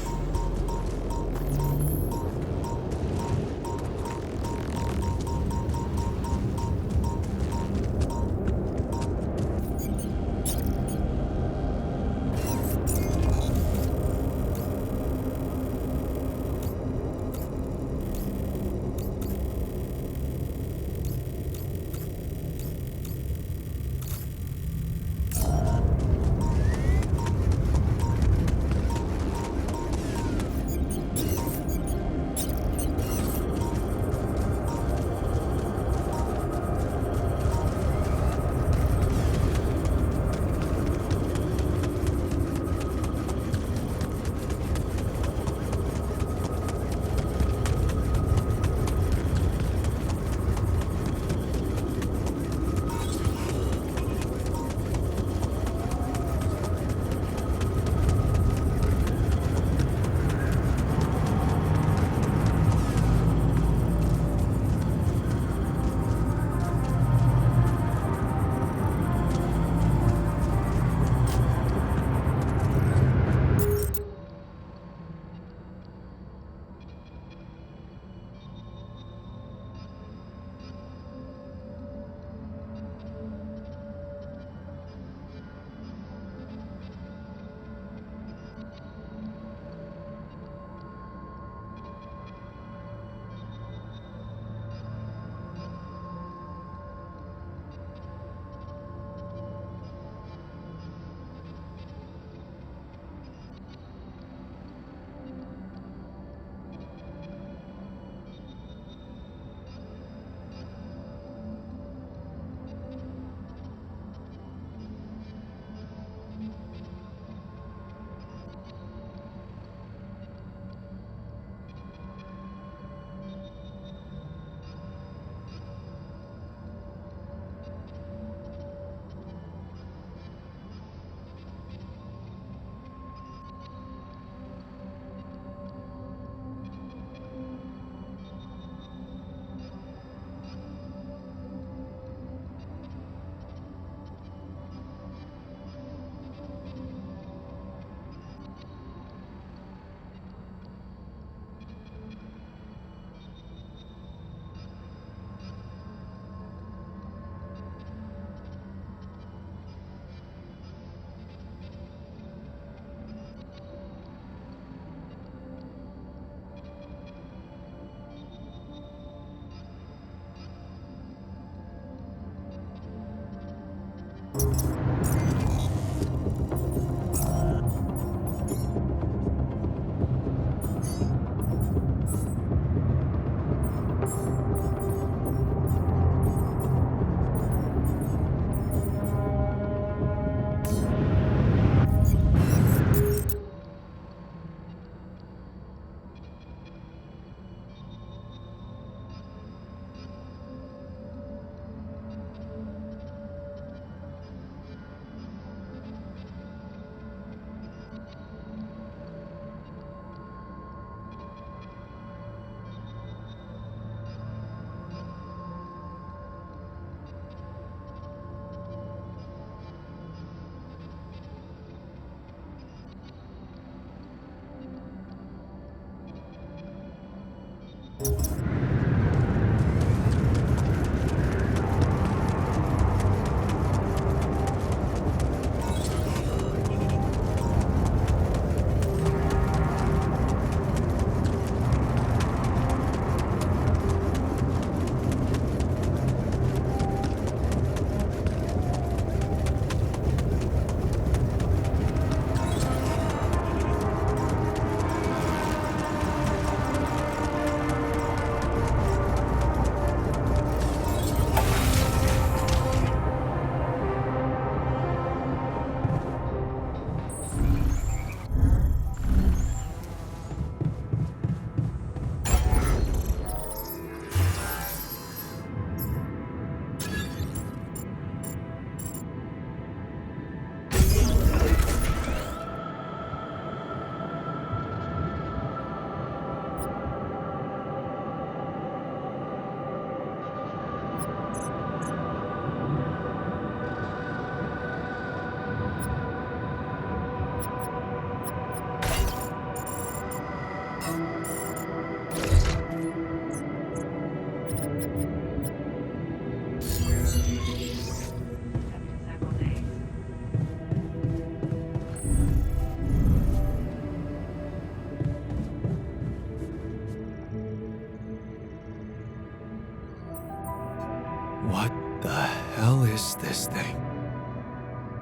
this thing?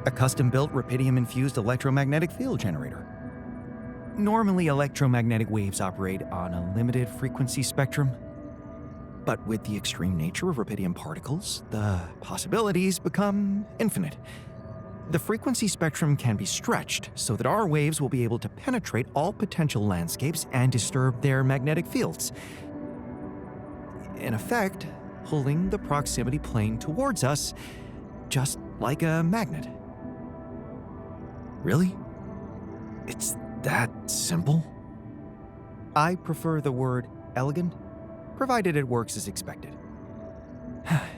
A custom-built rubidium-infused electromagnetic field generator. Normally, electromagnetic waves operate on a limited frequency spectrum. But with the extreme nature of rubidium particles, the possibilities become infinite. The frequency spectrum can be stretched so that our waves will be able to penetrate all potential landscapes and disturb their magnetic fields. In effect, pulling the proximity plane towards us, just like a magnet. Really? It's that simple? I prefer the word elegant, provided it works as expected.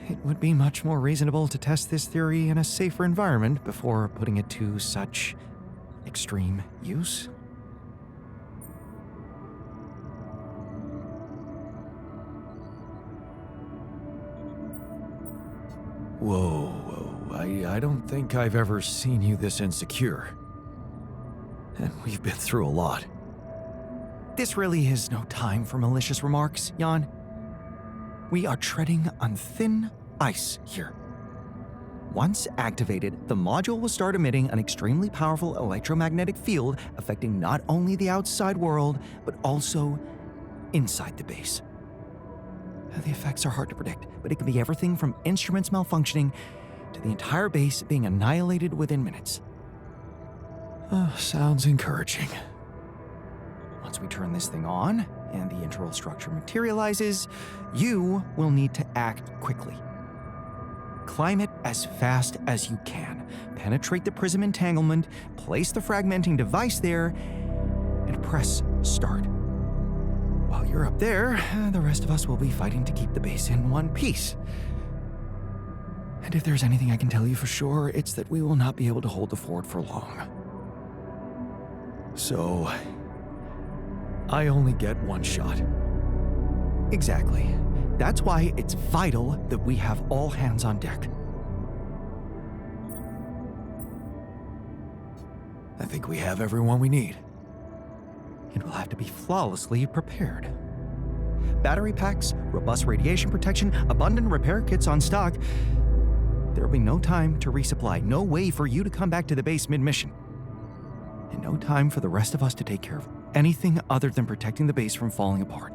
It would be much more reasonable to test this theory in a safer environment before putting it to such extreme use. Whoa. I don't think I've ever seen you this insecure. And we've been through a lot. This really is no time for malicious remarks, Jan. We are treading on thin ice here. Once activated, the module will start emitting an extremely powerful electromagnetic field affecting not only the outside world, but also inside the base. The effects are hard to predict, but it can be everything from instruments malfunctioning to the entire base being annihilated within minutes. Sounds encouraging. Once we turn this thing on and the internal structure materializes, you will need to act quickly. Climb it as fast as you can, penetrate the prism entanglement, place the fragmenting device there, and press start. While you're up there, the rest of us will be fighting to keep the base in one piece. And if there's anything I can tell you for sure, it's that we will not be able to hold the fort for long. So, I only get one shot. Exactly. That's why it's vital that we have all hands on deck. I think we have everyone we need. It will have to be flawlessly prepared. Battery packs, robust radiation protection, abundant repair kits on stock. There will be no time to resupply, no way for you to come back to the base mid-mission. And no time for the rest of us to take care of anything other than protecting the base from falling apart.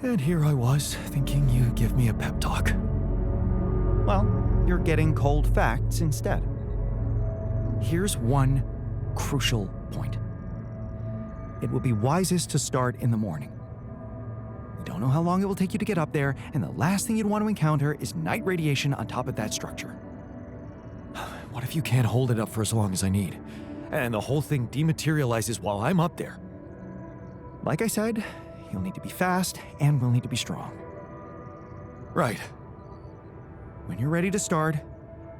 And here I was, thinking you'd give me a pep talk. Well, you're getting cold facts instead. Here's one crucial point. It will be wisest to start in the morning. You don't know how long it will take you to get up there, and the last thing you'd want to encounter is night radiation on top of that structure. What if you can't hold it up for as long as I need, and the whole thing dematerializes while I'm up there? Like I said, you'll need to be fast, and we'll need to be strong. Right. When you're ready to start,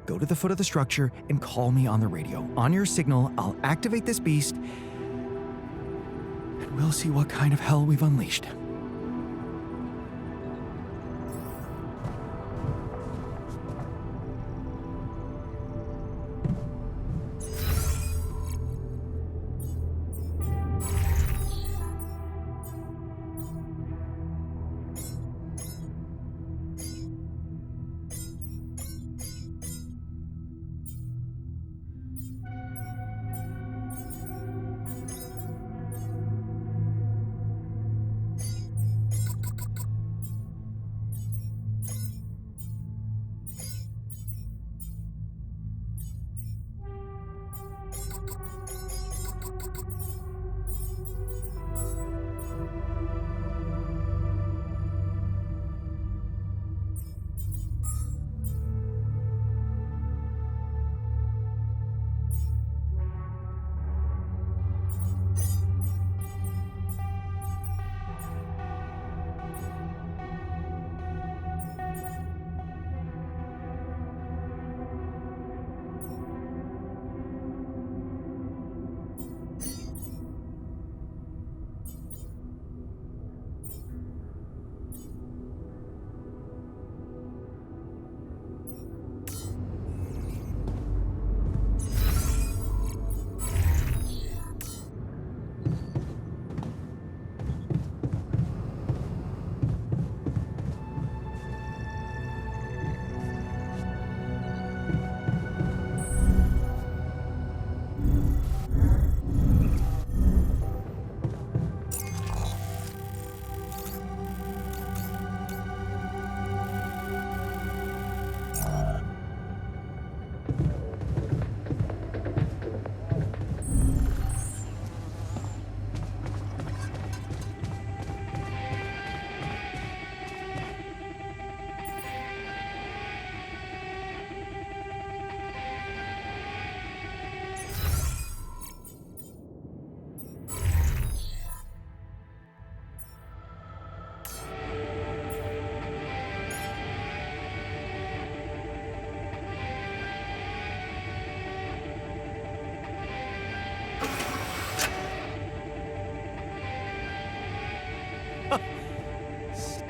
go to the foot of the structure and call me on the radio. On your signal, I'll activate this beast, and we'll see what kind of hell we've unleashed.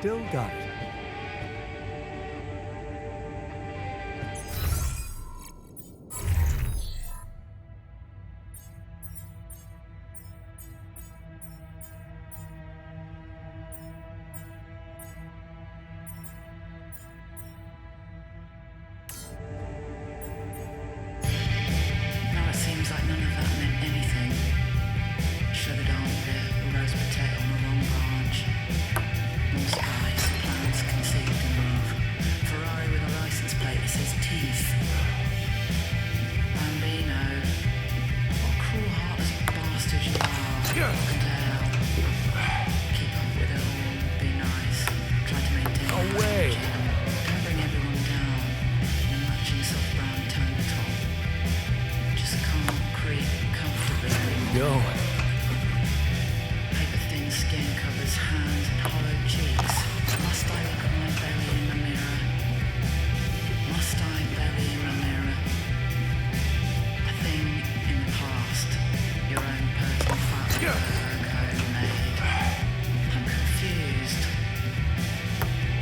Still got it. Now it seems like none of that meant anything. Sugared armpit, a roast potato on the wrong branch. More spice, plans conceived in love. Ferrari with a license plate that says teeth. Bambino, what cruel-hearted bastard you are. Crocodile. Keep up with it all, be nice. Try to maintain No way. Don't bring everyone down in a matching soft brown tank top. Just can't creep comfortably. Go. Paper-thin skin covers hands and hollow cheeks. Must I look at my belly in the mirror? Must I belly in the mirror? A thing in the past. Your own personal photo made. I'm confused.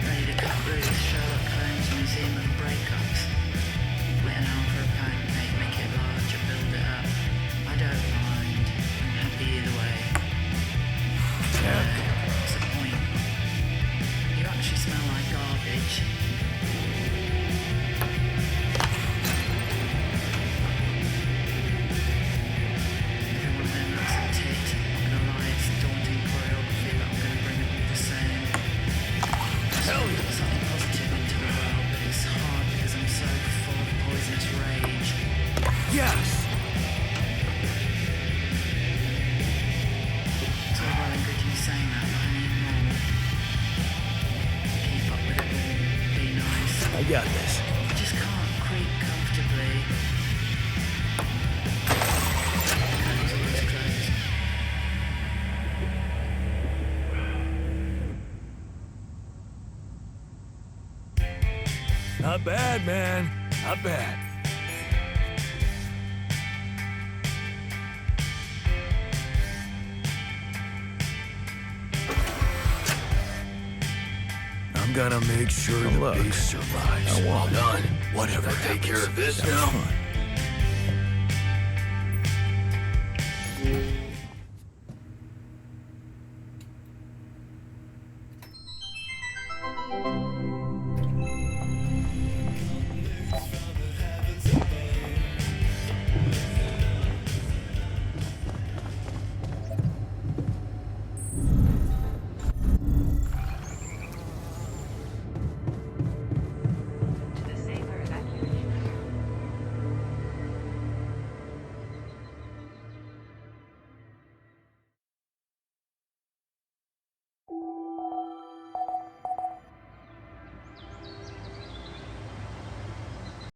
Ready to cut loose Sherlock Holmes' Museum of Breakups. Written out for a pancake, make it larger, build it up. I don't mind. I'm happy either way. What's the point? You actually smell like garbage. Everyone then looks at tit. I'm gonna lie, it's daunting choreography, but I'm gonna bring it all the same. Hell yeah. Put something positive into the world, but it's hard because I'm so full of poisonous rage. Yes! It's all well and good you saying that, but I need more. Keep up with it all, be nice. I got this. Just can't creep comfortably. Curtains always closed. Not bad, man. Not bad. I'm gonna make sure the base survives. Well done. Whatever Should I take care of this That was now? fun.